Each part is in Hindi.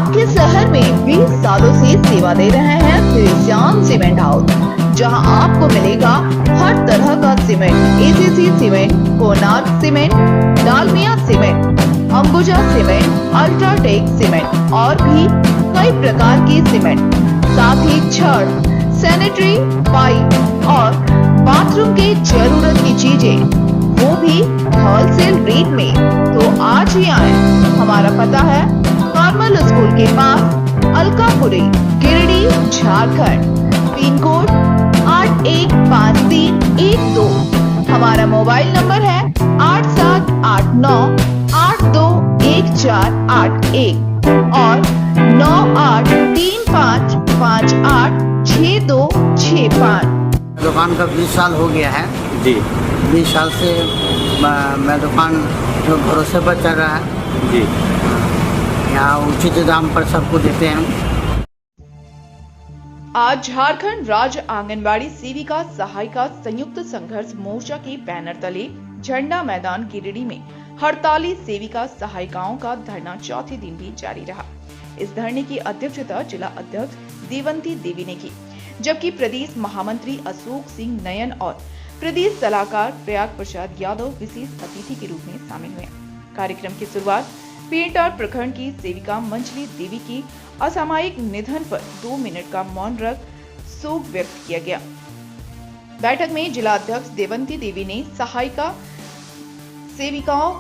आपके शहर में 20 सालों से सेवा दे रहे हैं श्री श्याम सीमेंट हाउस, जहां आपको मिलेगा हर तरह का cement, ACC cement, Konark cement, Dalmia cement, Ambuja cement, UltraTech cement और भी कई प्रकार की सीमेंट, साथ ही छड़, सैनिटरी पाइप और बाथरूम की जरूरत की चीजें, वो भी होलसेल रेट में। तो आज ही आए। हमारा पता है नॉर्मल स्कूल के पास, अलकापुरी, गिरिडीह, झारखंड। Pin code 815312। हमारा मोबाइल नंबर है 8789821481 और 9835586265। दुकान का 20 साल हो गया है जी। 20 साल से मैं दुकान जो भरोसे पर चल रहा है जी। यहाँ उचित दाम पर सबको देते हैं। आज झारखंड राज्य आंगनबाड़ी सेविका सहायिका संयुक्त संघर्ष मोर्चा के बैनर तले झंडा मैदान गिरिडीह में हड़ताली सेविका सहायिकाओं का धरना चौथे दिन भी जारी रहा। इस धरने की अध्यक्षता जिला अध्यक्ष देवंती देवी ने की, जबकि प्रदेश महामंत्री अशोक सिंह नयन और प्रदेश सलाहकार प्रयाग प्रसाद यादव विशेष अतिथि के रूप में शामिल हुए। कार्यक्रम की शुरुआत पेंटार प्रखंड की सेविका मंजली देवी की असामयिक निधन पर 2 मिनट का मौन रख शोक व्यक्त किया गया। बैठक में जिला अध्यक्ष देवंती देवी ने सहायिका सेविकाओं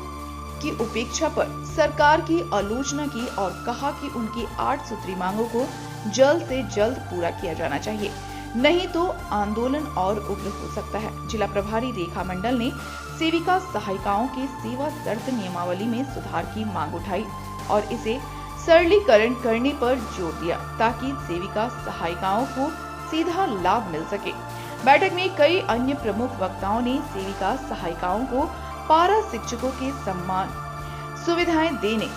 की उपेक्षा पर सरकार की आलोचना की और कहा कि उनकी 8 सूत्री मांगों को जल्द से जल्द पूरा किया जाना चाहिए, नहीं तो आंदोलन और उग्र हो सकता है। जिला प्रभारी रेखा मंडल ने सेविका सहायिकाओं के सेवा शर्त नियमावली में सुधार की मांग उठाई और इसे सरलीकरण करने पर जोर दिया ताकि सेविका सहायिकाओं को सीधा लाभ मिल सके। बैठक में कई अन्य प्रमुख वक्ताओं ने सेविका सहायिकाओं को पारा शिक्षकों के सम्मान सुविधाएं देने,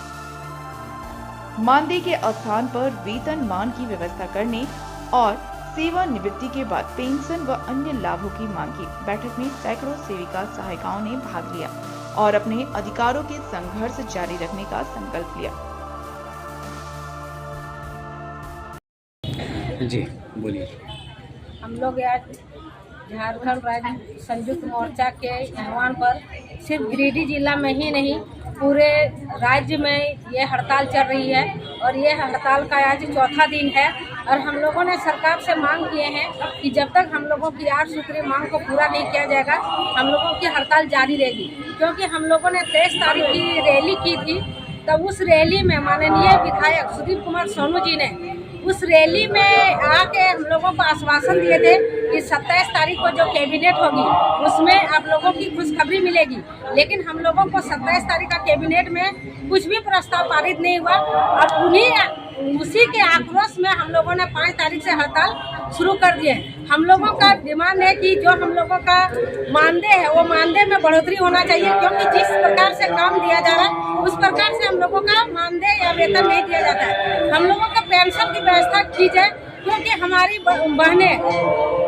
मानदेय के स्थान पर वेतन मान की व्यवस्था करने और सेवानिवृत्ति के बाद पेंशन व अन्य लाभों की मांग की। बैठक में सैकड़ों सेविका सहायिकाओं ने भाग लिया और अपने अधिकारों के संघर्ष जारी रखने का संकल्प लिया। जी बोलिए। हम लोग आज झारखंड राज्य संयुक्त मोर्चा के आह्वान पर सिर्फ गिरिडीह जिला में ही नहीं पूरे राज्य में ये हड़ताल चल रही है और ये हड़ताल का आज चौथा दिन है। और हम लोगों ने सरकार से मांग किए हैं कि जब तक हम लोगों की 8 सूत्री मांग को पूरा नहीं किया जाएगा हम लोगों की हड़ताल जारी रहेगी। क्योंकि हम लोगों ने 23 तारीख की रैली की थी, तब उस रैली में माननीय विधायक सुदीप कुमार सोनू जी ने उस रैली में आके हम लोगों को आश्वासन दिए थे कि 27 तारीख को जो कैबिनेट होगी उसमें आप लोगों की खुशखबरी मिलेगी। लेकिन हम लोगों को 27 तारीख का कैबिनेट में कुछ भी प्रस्ताव पारित नहीं हुआ और उसी के आक्रोश में हम लोगों ने 5 तारीख से हड़ताल शुरू कर दिए। हम लोगों का डिमांड है कि जो हम लोगों का मानदेय है वो मानदेय में बढ़ोतरी होना चाहिए, क्योंकि जिस प्रकार से काम दिया जा रहा है उस प्रकार से हम लोगों का मानदेय या वेतन नहीं दिया जाता है। हम लोगों का पेंशन की व्यवस्था की जाए, क्योंकि हमारी बहनें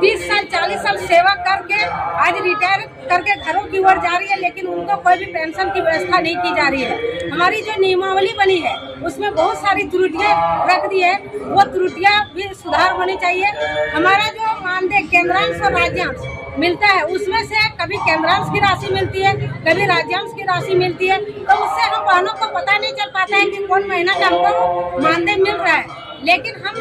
30 साल 40 साल सेवा करके आज रिटायर करके घरों की ओर जा रही है, लेकिन उनको कोई भी पेंशन की व्यवस्था नहीं की जा रही है। हमारी जो नियमावली बनी है उसमें बहुत सारी त्रुटियां रख दी है, वो त्रुटियां भी सुधार होनी चाहिए। हमारा जो मानदेय केंद्रांश और राज्यांश मिलता है उसमें से कभी केंद्रांश की राशि मिलती है, कभी राज्यांश की राशि मिलती है, तो उससे हम बहनों को पता नहीं चल पाता है कि कौन महीना का हमको मानदेय मिल रहा है। लेकिन हम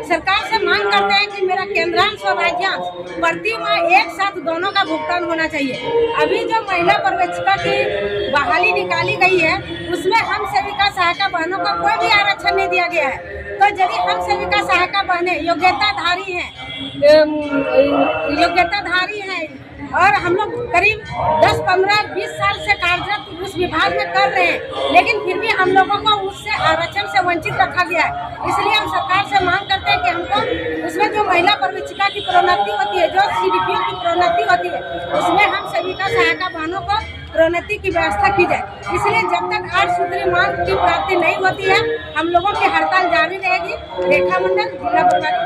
सरकार से मांग करते हैं कि मेरा केंद्रांश और राज्यांश प्रति माह एक साथ दोनों का भुगतान होना चाहिए। अभी जो महिला पर्यवेक्षिका की बहाली निकाली गई है उसमें हम सेविका सहायिका बहनों को कोई भी आरक्षण नहीं दिया गया है। तो यदि हम सेविका सहायिका बहनें योग्यताधारी हैं और हम लोग करीब 10, 15, 20 साल से कार्यरत उस विभाग में कर रहे हैं, लेकिन फिर भी हम लोगों को उससे आरक्षण से वंचित रखा गया है। इसलिए हम सरकार से मांग करते हैं कि हमको उसमें जो महिला पर्यवेक्षिका की प्रोन्नति होती है, जो CDPO की प्रोन्नति होती है, उसमें हम सेविका सहायिका बहनों को प्रोन्नति की व्यवस्था की जाए। इसलिए जब तक 8 सूत्री मांग की प्राप्ति नहीं होती है हम लोगों की हड़ताल जारी रहेगी। रेखा मंडल, जिला प्रभारी।